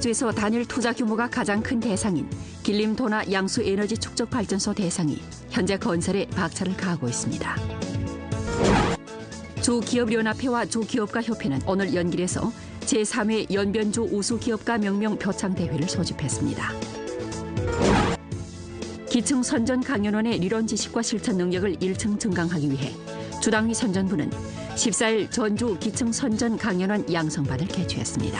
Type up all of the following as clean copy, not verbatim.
우리주에서 단일 투자 규모가 가장 큰 대상인 길림도나 양수에너지 축적발전소 대상이 현재 건설에 박차를 가하고 있습니다. 조기업연합회와 조기업가협회는 오늘 연길에서 제3회 연변조 우수기업가 명명 표창대회를 소집했습니다. 기층 선전 강연원의理論 지식과 실천 능력을 1층 증강하기 위해 주당위 선전부는 14일 전주 기층 선전 강연원 양성반을 개최했습니다.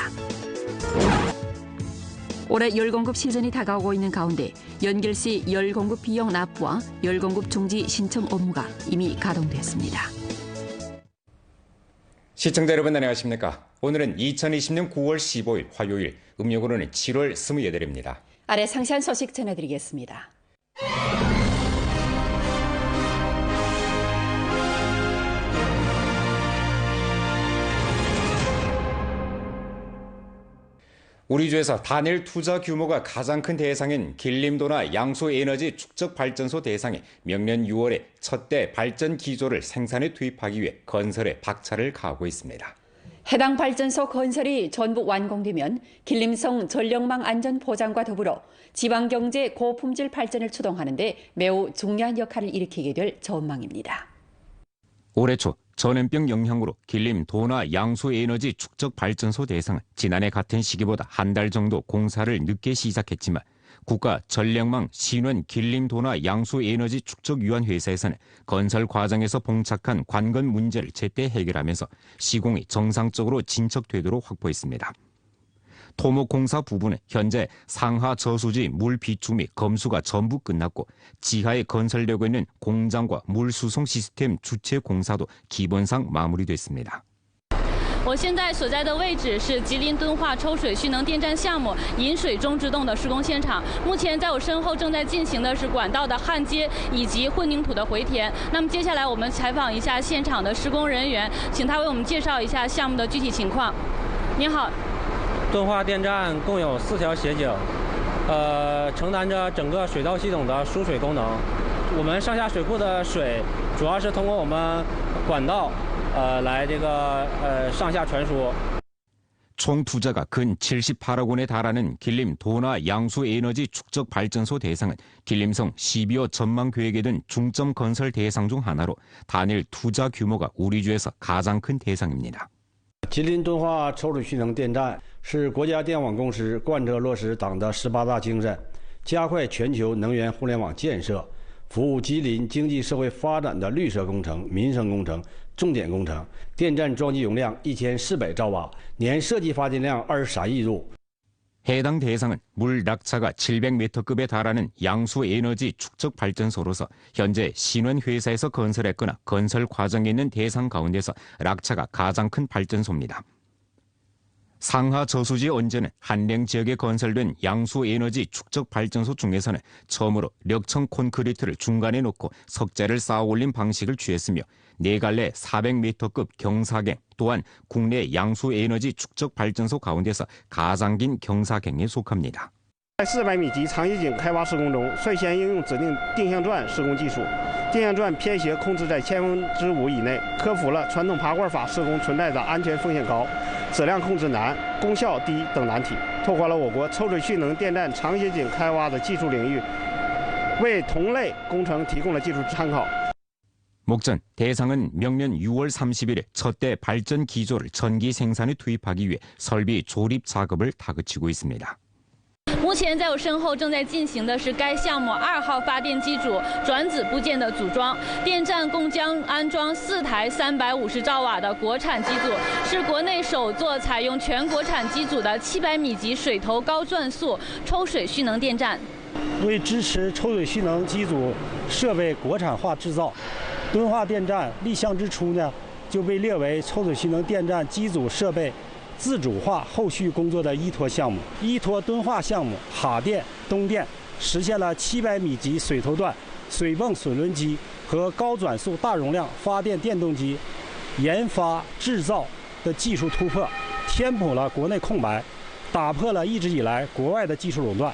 올해 열 공급 시즌이 다가오고 있는 가운데 연길시 열 공급 비용 납부와 열 공급 중지 신청 업무가 이미 가동됐습니다. 시청자 여러분 안녕하십니까? 오늘은 2020년 9월 15일 화요일, 음력으로는 7월 28일입니다. 아래 상세한 소식 전해드리겠습니다. 우리주에서 단일 투자 규모가 가장 큰 대상인 길림도나 양수에너지 축적발전소 대상에 명년 6월에 첫대 발전 기조를 생산에 투입하기 위해 건설에 박차를 가하고 있습니다. 해당 발전소 건설이 전부 완공되면 길림성 전력망 안전 보장과 더불어 지방경제 고품질 발전을 추동하는 데 매우 중요한 역할을 일으키게 될 전망입니다. 올해 초 전염병 영향으로 길림도나 양수에너지 축적발전소 대상은 지난해 같은 시기보다 한 달 정도 공사를 늦게 시작했지만 국가 전력망 신원 길림도나 양수에너지 축적위원회에서는 건설 과정에서 봉착한 관건 문제를 제때 해결하면서 시공이 정상적으로 진척되도록 확보했습니다. 토목공사 부분은 현재 상하 저수지 물 비축 및 검수가 전부 끝났고 지하에 건설되고 있는 공장과 물 수송 시스템 주체 공사도 기본상 마무리됐습니다. 我现在所在的位置是吉林敦化抽水蓄能电站项目引水中直洞的施工现场。目前在我身后正在进行的是管道的焊接以及混凝土的回填。那么接下来我们采访一下现场的施工人员，请他为我们介绍一下项目的具体情况。您好。敦化电站共有4条斜井，承担着整个水道系统的输水功能。我们上下水库的水主要是通过我们管道来上下传输。 총 투자가 근 78억 원에 달하는 길림도나 양수에너지 축적발전소 대상은 길림성 12호 전망계획에 든 중점 건설 대상 중 하나로 단일 투자 규모가 우리주에서 가장 큰 대상입니다. 吉林敦化抽水蓄能电站是国家电网公司贯彻落实党的18大精神，加快全球能源互联网建设，服务吉林经济社会发展的绿色工程、民生工程、重点工程。电站装机容量1400兆瓦，年设计发电量23亿루。 해당 대상은 물 낙차가 700m급에 달하는 양수에너지 축적발전소로서 현재 신원회사에서 건설했거나 건설 과정에 있는 대상 가운데서 낙차가 가장 큰 발전소입니다. 상하 저수지 원전은 한랭 지역에 건설된 양수에너지 축적발전소 중에서는 처음으로 력청 콘크리트를 중간에 놓고 석재를 쌓아 올린 방식을 취했으며 4갈래 400m급 경사갱 또한 국내 양수에너지 축적발전소 가운데서 가장 긴 경사갱에 속합니다. 在400米级长斜井开挖施工中，率先应用指定定向钻施工技术，定向钻偏斜控制在5/1000以内，克服了传统爬罐法施工存在的安全风险高、质量控制难、功效低等难题，拓宽了我国抽水蓄能电站长斜井开挖的技术领域，为同类工程提供了技术参考。 목전 대상은 명년 6월 30일에 첫대 발전 기조를 전기 생산에 투입하기 위해 설비 조립 작업을 다그치고 있습니다. 目前在我身后正在进行的是该项目2号发电机组转子部件的组装。电站共将安装4台350兆瓦的国产机组，是国内首座采用全国产机组的700米级水头高转速抽水蓄能电站。为支持抽水蓄能机组设备国产化制造，敦化电站立项之初呢，就被列为抽水蓄能电站机组设备 自主化后续工作的依托项目，依托敦化项目、哈电、东电实现了700米级水头段水泵水轮机和高转速大容量发电电动机研发制造的技术突破，填补了国内空白，打破了一直以来国外的技术垄断。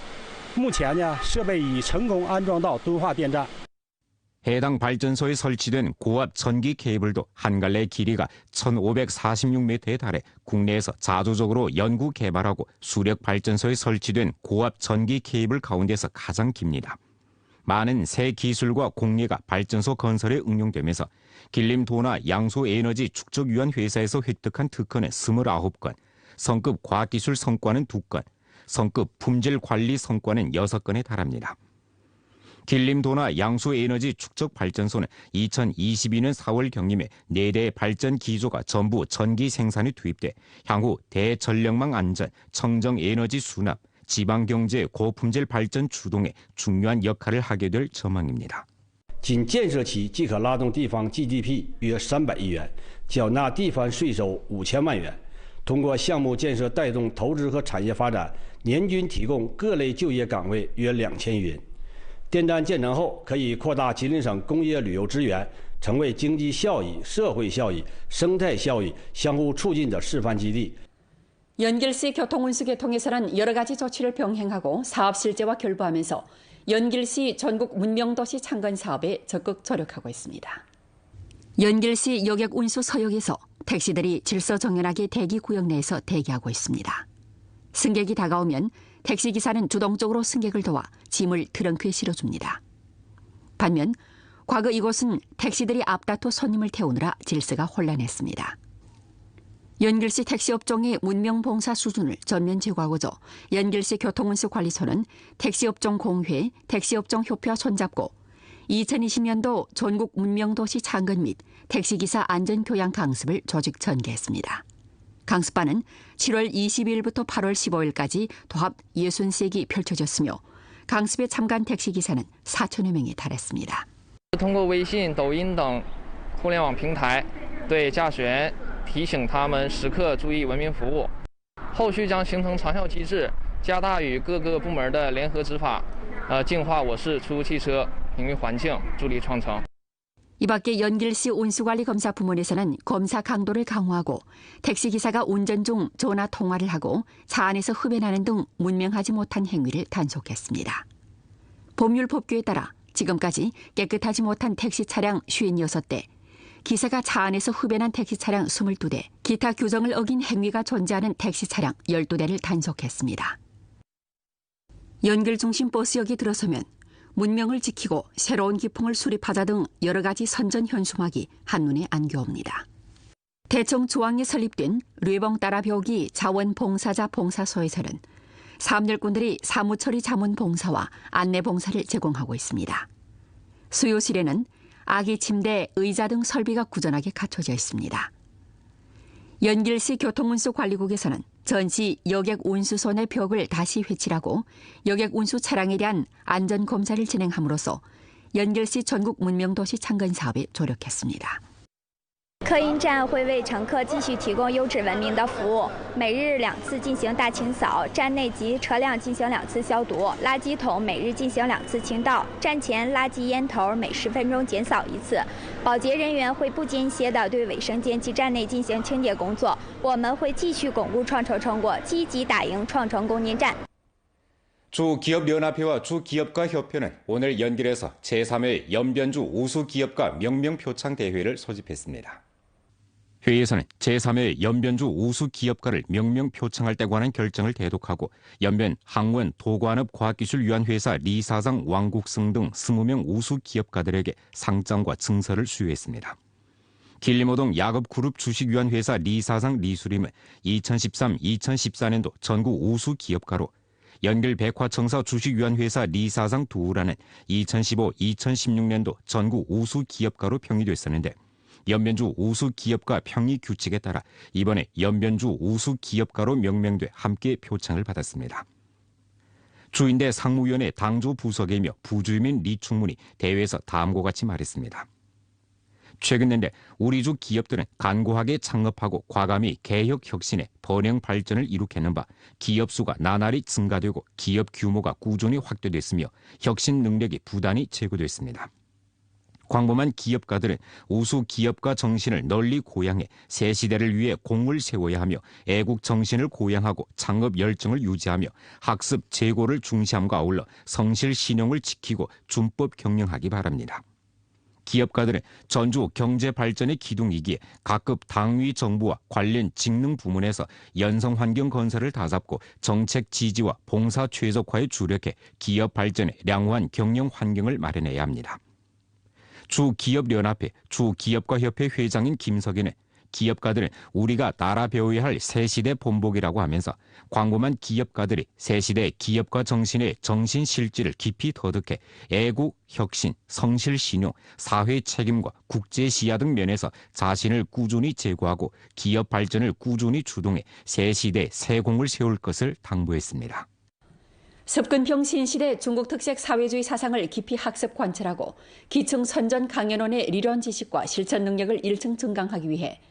目前呢，设备已成功安装到敦化电站。 해당 발전소에 설치된 고압 전기 케이블도 한 갈래 길이가 1,546m에 달해 국내에서 자주적으로 연구 개발하고 수력 발전소에 설치된 고압 전기 케이블 가운데서 가장 깁니다. 많은 새 기술과 공예가 발전소 건설에 응용되면서 길림도나 양소에너지 축적위원 회사에서 획득한 특허는 29건, 성급 과학기술 성과는 2건, 성급 품질 관리 성과는 6건에 달합니다. 길림도나 양소에너지 축적 발전소는 2022년 4월 경림에 4대의 발전 기조가 전부 전기 생산에 투입돼 향후 대전력망 안전, 청정에너지 수납, 지방경제 고품질 발전 추동에 중요한 역할을 하게 될 전망입니다. 仅建设期即可拉动地方 GDP 约300亿元，缴纳地方税收5000万元。通过项目建设带动投资和产业发展，年均提供各类就业岗位约2000余人。电站建成后，可以扩大吉林省工业旅游资源，成为经济效益、社会效益、生态效益相互促进的示范基地。 연길시 교통운수계통에서는 여러 가지 조치를 병행하고 사업 실제와 결부하면서 연길시 전국 문명도시 창건 사업에 적극 조력하고 있습니다. 연길시 여객운수 서역에서 택시들이 질서정연하게 대기구역 내에서 대기하고 있습니다. 승객이 다가오면 택시기사는 주동적으로 승객을 도와 짐을 트렁크에 실어줍니다. 반면 과거 이곳은 택시들이 앞다퉈 손님을 태우느라 질서가 혼란했습니다. 연길시 택시업종의 문명봉사 수준을 전면 제고하고자 연길시 교통운수관리소는 택시업종 공회, 택시업종 협회와 손잡고 2020년도 전국 문명도시 창건 및 택시기사 안전교양 강습을 조직 전개했습니다. 강습반은 7월 22일부터 8월 15일까지 도합 63기 펼쳐졌으며 강습에 참가한 택시기사는 4천여 명에 달했습니다. 通过微信、抖音等互联网平台对驾驶员提醒他们时刻注意文明服务，后续将形成长效机制，加大与各个部门的联合执法，净化我市出租汽车营运环境，助力创城。 이 밖에 연길시 운수관리검사 부문에서는 검사 강도를 강화하고 택시기사가 운전 중 전화 통화를 하고 차 안에서 흡연하는 등 문명하지 못한 행위를 단속했습니다. 법률 법규에 따라 지금까지 깨끗하지 못한 택시 차량 56대, 기사가 차 안에서 흡연한 택시 차량 22대, 기타 규정을 어긴 행위가 존재하는 택시 차량 12대를 단속했습니다. 연길 중심 버스역에 들어서면 문명을 지키고 새로운 기풍을 수립하자 등 여러 가지 선전 현수막이 한눈에 안겨옵니다. 대청 조항에 설립된 뢰봉 따라 벽이 자원봉사자 봉사소에서는 사업일꾼들이 사무처리 자문 봉사와 안내 봉사를 제공하고 있습니다. 수요실에는 아기 침대, 의자 등 설비가 구전하게 갖춰져 있습니다. 연길시 교통운수관리국에서는 전시 여객운수소 내 벽을 다시 회칠하고 여객운수 차량에 대한 안전검사를 진행함으로써 연길시 전국 문명도시 창건 사업에 조력했습니다. 客运站会为乘客继续提供优质文明的服务，每日2次进行大清扫，站内及车辆进行2次消毒，垃圾桶每日进行2次清倒，站前垃圾烟头每10分钟减扫1次。保洁人员会不间歇地对卫生间及站内进行清洁工作。我们会继续巩固创城成果，积极打赢创城攻坚战。 주기업연합회와 주기업가협회는 오늘 연길에서 제3회 연변주 우수기업가 명명표창 대회를 소집했습니다. 회의에서는 제3회 연변주 우수기업가를 명명표창할 때 관한 결정을 대독하고 연변, 항원, 도관업과학기술위원회사 리사장, 왕국승 등 20명 우수기업가들에게 상장과 증서를 수여했습니다. 길림호동 야급그룹 주식위원회사 리사장 리수림은 2013-2014년도 전국 우수기업가로 연길 백화청사 주식위원회사 리사장 두우라는 2015-2016년도 전국 우수기업가로 평의됐었는데 연변주 우수기업가 평의 규칙에 따라 이번에 연변주 우수기업가로 명명돼 함께 표창을 받았습니다. 주인대 상무위원회 당조 부석이며 부주임인 리충문이 대회에서 다음과 같이 말했습니다. 최근 년대 우리주 기업들은 간고하게 창업하고 과감히 개혁 혁신에 번영 발전을 이룩했는 바 기업 수가 나날이 증가되고 기업 규모가 꾸준히 확대됐으며 혁신 능력이 부단히 제고됐습니다. 광범한 기업가들은 우수 기업가 정신을 널리 고양해 새 시대를 위해 공을 세워야 하며 애국 정신을 고양하고 창업 열정을 유지하며 학습 재고를 중시함과 아울러 성실 신용을 지키고 준법 경영하기 바랍니다. 기업가들은 전주 경제 발전의 기둥이기에 각급 당위 정부와 관련 직능 부문에서 연성 환경 건설을 다잡고 정책 지지와 봉사 최적화에 주력해 기업 발전에 양호한 경영 환경을 마련해야 합니다. 주기업연합회 주기업가협회 회장인 김석희는 기업가들은 우리가 따라 배워야 할 새시대 본보기라고 하면서 광범한 기업가들이 새시대 기업가 정신의 정신 실질을 깊이 터득해 애국, 혁신, 성실, 신용, 사회 책임과 국제 시야 등 면에서 자신을 꾸준히 제고하고 기업 발전을 꾸준히 주동해 새시대 새 공을 세울 것을 당부했습니다. 습근평 신시대 중국 특색 사회주의 사상을 깊이 학습 관찰하고 기층 선전 강연원의理론 지식과 실천 능력을 1층 증강하기 위해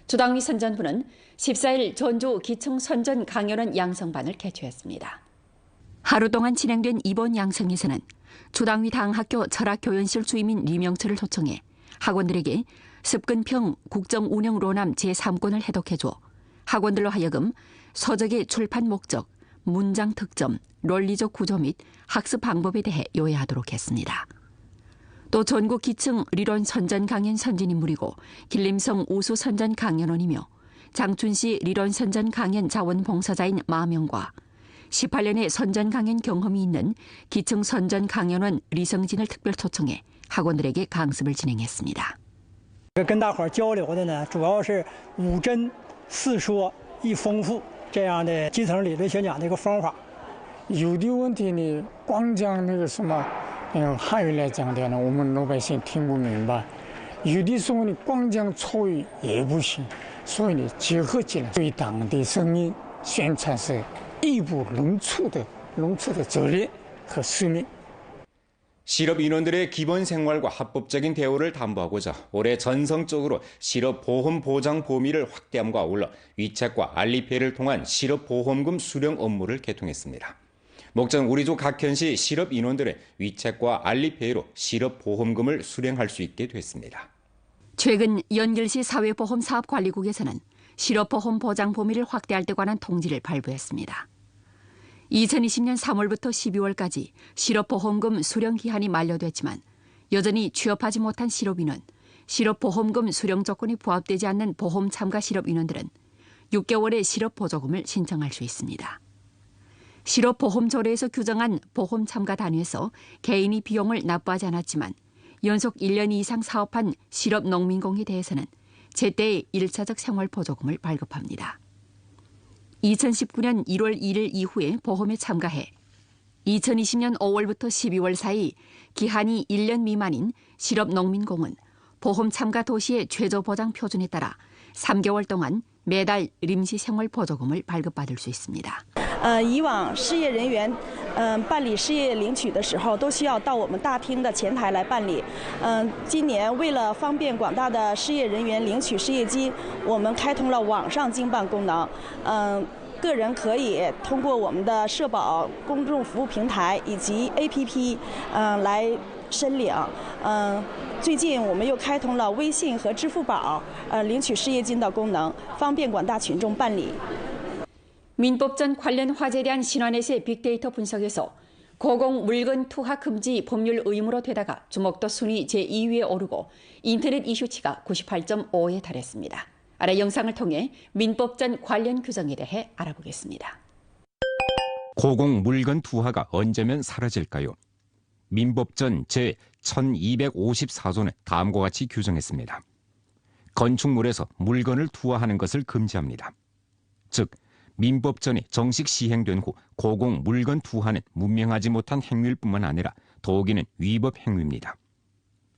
주당위 선전부는 14일 전주 기층 선전 강연원 양성반을 개최했습니다. 하루 동안 진행된 이번 양성에서는 주당위 당학교 철학교연실 주임인 리명철을 초청해 학원들에게 습근평 국정운영로남 제3권을 해독해줘 학원들로 하여금 서적의 출판 목적, 문장 특점, 논리적 구조 및 학습 방법에 대해 요해하도록 했습니다. 또 전국 기층理론 선전 강연 선진인물이고 길림성 우수 선전 강연원이며 장춘시理론 선전 강연 자원봉사자인 마명과 18년의 선전 강연 경험이 있는 기층 선전 강연원 리성진을 특별 초청해 학원들에게 강습을 진행했습니다. 跟大伙儿交流的呢，主要是五真四说一丰富这样的基层理论宣讲的一个方法。有的问题呢，光讲那个什么，汉语来讲的呢，我们老百姓听不明白。有的时候呢，光讲错语也不行，所以呢，结合起来，对党的声音宣传是义不容辞的责任和使命。 실업 인원들의 기본 생활과 합법적인 대우를 담보하고자 올해 전성적으로 실업보험 보장 범위를 확대함과 아울러 위책과 알리페이를 통한 실업보험금 수령 업무를 개통했습니다. 목전 우리조 각 현시 실업 인원들의 위책과 알리페이로 실업보험금을 수령할 수 있게 됐습니다. 최근 연길시 사회보험사업관리국에서는 실업보험 보장 범위를 확대할 데 관한 통지를 발부했습니다. 2020년 3월부터 12월까지 실업보험금 수령 기한이 만료됐지만 여전히 취업하지 못한 실업인원, 실업보험금 수령 조건이 부합되지 않는 보험 참가 실업인원들은 6개월의 실업보조금을 신청할 수 있습니다. 실업보험조례에서 규정한 보험 참가 단위에서 개인이 비용을 납부하지 않았지만 연속 1년 이상 사업한 실업농민공에 대해서는 제때의 1차적 생활보조금을 발급합니다. 2019년 1월 1일 이후에 보험에 참가해 2020년 5월부터 12월 사이 기한이 1년 미만인 실업농민공은 보험 참가 도시의 최저보장 표준에 따라 3개월 동안 매달临时생활보조금을 발급받을 수 있습니다. 以往失业人员办理失业领取的时候都需要到我们大厅的前台来办理。今年为了方便广大的失业人员领取失业金，我们开通了网上经办功能。个人可以通过我们的社保公众服务平台以及 APP 来申领。最近我们又开通了微信和支付宝领取失业金的功能，方便广大群众办理。 민법전 관련 화제에 대한 신환에서의 빅데이터 분석에서 고공 물건 투하 금지 법률 의무로 되다가 주목도 순위 제2위에 오르고 인터넷 이슈치가 98.5에 달했습니다. 아래 영상을 통해 민법전 관련 규정에 대해 알아보겠습니다. 고공 물건 투하가 언제면 사라질까요? 민법전 제1254조는 다음과 같이 규정했습니다. 건축물에서 물건을 투하하는 것을 금지합니다. 즉, 민법전이 정식 시행된 후 고공 물건 투하는 문명하지 못한 행위일 뿐만 아니라 더욱이는 위법 행위입니다.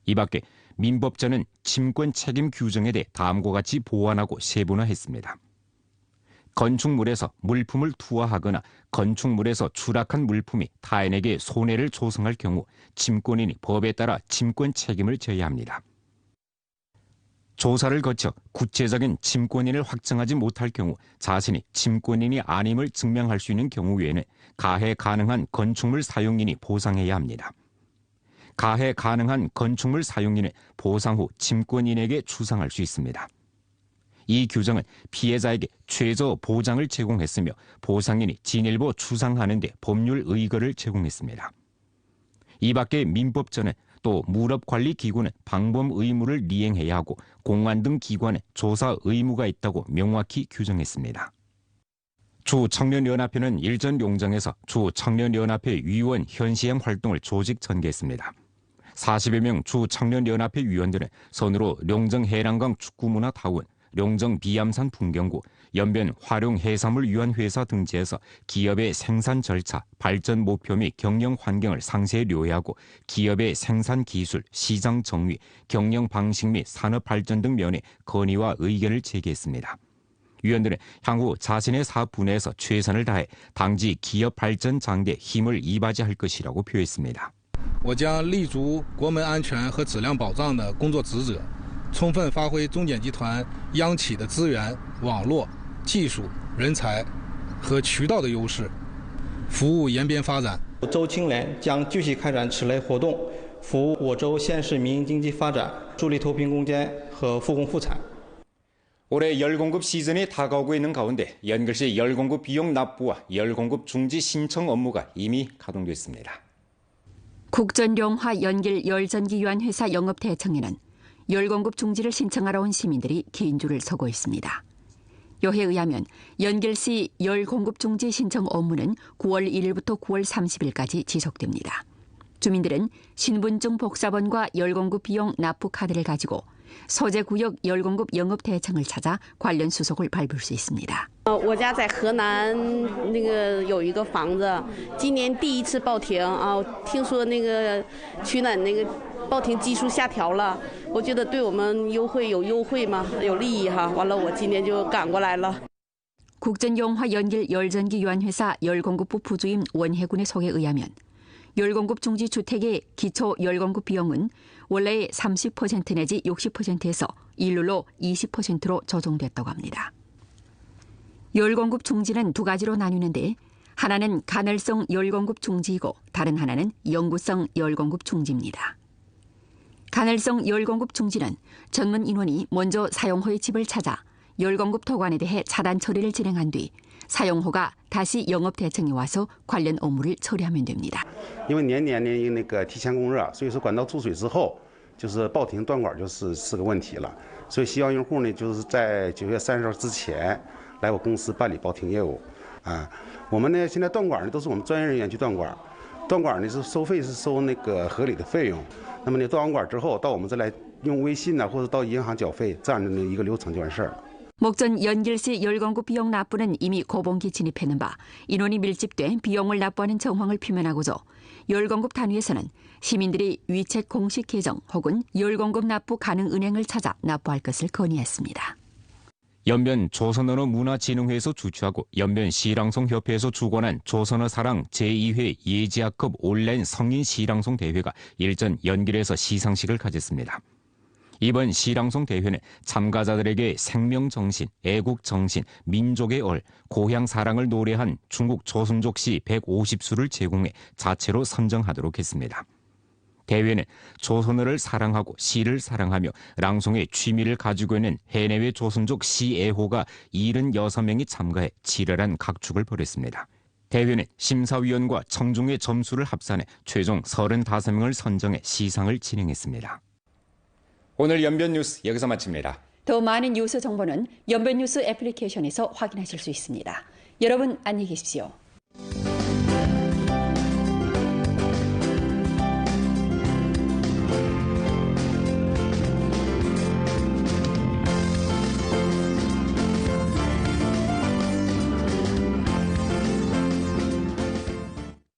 이 밖에 민법전은 침권 책임 규정에 대해 다음과 같이 보완하고 세분화했습니다. 건축물에서 물품을 투하하거나 건축물에서 추락한 물품이 타인에게 손해를 조성할 경우 침권인이 법에 따라 침권 책임을 져야 합니다. 조사를 거쳐 구체적인 침권인을 확정하지 못할 경우 자신이 침권인이 아님을 증명할 수 있는 경우 외에는 가해 가능한 건축물 사용인이 보상해야 합니다. 가해 가능한 건축물 사용인은 보상 후 침권인에게 추상할 수 있습니다. 이 규정은 피해자에게 최저 보장을 제공했으며 보상인이 진일보 추상하는 데 법률 의거를 제공했습니다. 이 밖에 민법전은 또 무럽관리기구는 방범 의무를 이행해야 하고 공안 등 기관은 조사 의무가 있다고 명확히 규정했습니다. 주청년연합회는 일전 용정에서 주청년연합회 위원 현시행 활동을 조직 전개했습니다. 40여 명 주청년연합회 위원들은 선으로 룡정 해랑강 축구문화타운, 룡정 비암산 풍경구, 연변 활용해산물 유한 회사 등지에서 기업의 생산 절차, 발전 목표 및 경영 환경을 상세히 료해하고 기업의 생산 기술, 시장 정리, 경영 방식 및 산업 발전 등 면에 건의와 의견을 제기했습니다. 위원들은 향후 자신의 사업 분야에서 최선을 다해 당지 기업 발전 장대에 힘을 이바지할 것이라고 표했습니다. 我将立足国门安全和质量保障的工作职责，充分发挥中检集团央企的资源、网络、技术、人才和渠道的优势，服务延边发展。州青联将继续开展此类活动，服务我州县市民营经济发展，助力脱贫攻坚和复工复产。 올해 열 공급 시즌이 다가오고 있는 가운데 연결시 열 공급 비용 납부와 열 공급 중지 신청 업무가 이미 가동됐습니다. 국전용화 연길 열전기유한 회사 영업 대청에는 열 공급 중지를 신청하러 온 시민들이 긴 줄을 서고 있습니다. 여회에 의하면 연길시 열 공급 중지 신청 업무는 9월 1일부터 9월 30일까지 지속됩니다. 주민들은 신분증 복사본과 열 공급 비용 납부 카드를 가지고 소재구역 열공급 영업 대청을 찾아 관련 수속을 밟을 수 있습니다. 我家在河南那个有一个房子，今年第一次报停啊，听说那个取暖那个报停基数下调了，我觉得对我们有优惠嘛，有利益哈。完了，我今年就赶过来了。 국전용화 연길 열전기 유한회사 열공급부 부주임 원혜군의 소개에 의하면 열공급 중지 주택의 기초 열공급 비용은 원래의 30% 내지 60%에서 일률로 20%로 조정됐다고 합니다. 열공급 중지는 두 가지로 나뉘는데 하나는 간헐성 열공급 중지이고 다른 하나는 영구성 열공급 중지입니다. 간헐성 열공급 중지는 전문 인원이 먼저 사용호의 집을 찾아 열공급 토관에 대해 차단 처리를 진행한 뒤 사용호가 다시 영업 대청에 와서 관련 업무를 처리하면 됩니다. 因为年年的那个提前供热，所以说管道注水之后，就是报停断管是个问题了。所以希望用户呢，就是在9月30号之前来我公司办理报停业务。我们呢现在断管呢都是我们专业人员去断管，断管呢是收费是收那个合理的费用。那么呢断完管之后，到我们这来用微信或者到银行缴费，这样的一个流程就完事了。 목전 연길시 열공급 비용 납부는 이미 고봉기 진입했는 바 인원이 밀집돼 비용을 납부하는 정황을 표면하고서 열공급 단위에서는 시민들이 위책 공식 계정 혹은 열공급 납부 가능 은행을 찾아 납부할 것을 건의했습니다. 연변 조선언어문화진흥회에서 주최하고 연변 시랑송협회에서 주관한 조선어사랑 제2회 예지아급 온라인 성인 시랑송 대회가 일전 연길에서 시상식을 가졌습니다. 이번 시랑송 대회는 참가자들에게 생명정신, 애국정신, 민족의 얼, 고향 사랑을 노래한 중국 조선족 시 150수를 제공해 자체로 선정하도록 했습니다. 대회는 조선어를 사랑하고 시를 사랑하며 랑송의 취미를 가지고 있는 해내외 조선족 시 애호가 76명이 참가해 치열한 각축을 벌였습니다. 대회는 심사위원과 청중의 점수를 합산해 최종 35명을 선정해 시상을 진행했습니다. 오늘 연변 뉴스 여기서 마칩니다. 더 많은 뉴스 정보는 연변 뉴스 애플리케이션에서 확인하실 수 있습니다. 여러분 안녕히 계십시오.